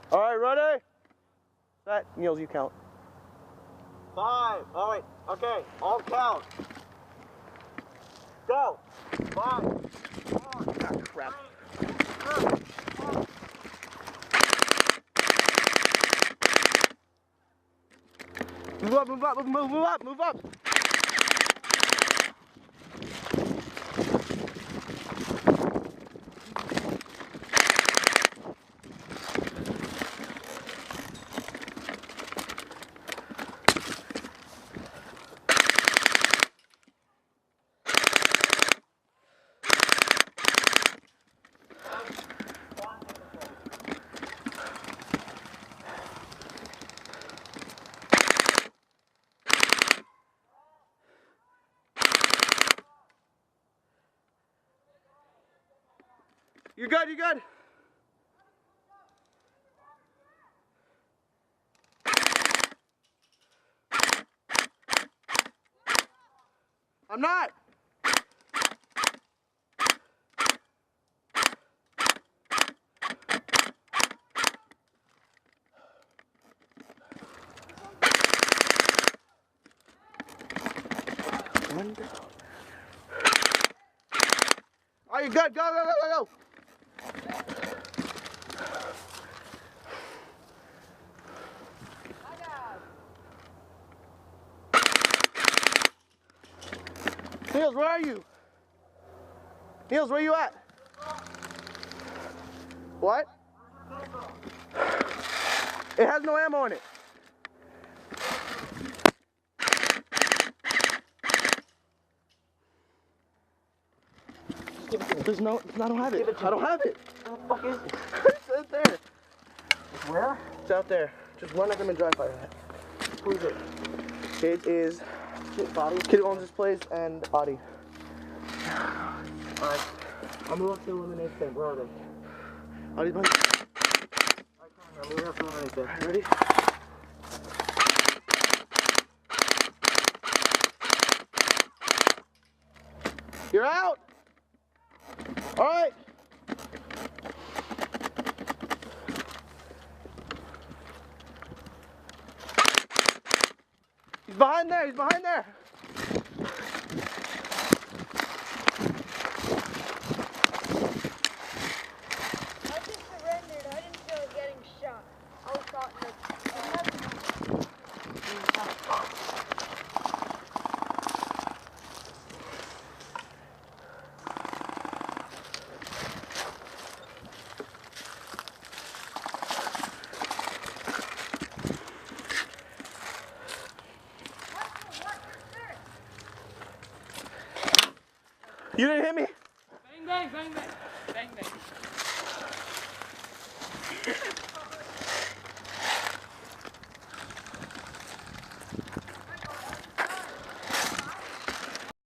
All right, ready? Set. Niels, you count. 5. Oh wait. Okay. All count. Go. 5. 4. Ah, crap. 3, 2, 1. Move up, move up, move up, move up. You're good, you're good. I'm not. One down. Are you good? Go, go, go, go, go. Niels, where are you? Niels, where you at? What? It has no ammo in it. There's no, I don't have it. I don't have it. What the fuck is it? It's out there. Where? It's out there. Just run at them and dry fire at it. Who is it? It is Body? Kid who owns this place and Body. Alright. I'm moving up to eliminate them. Where are they? Body's behind. Alright, I'm moving up to eliminate them. Ready? You're out! Alright! He's behind there, he's behind there! I just surrendered. I didn't feel like getting shot. I was caught in the... You didn't hit me? Bang, bang, bang, bang.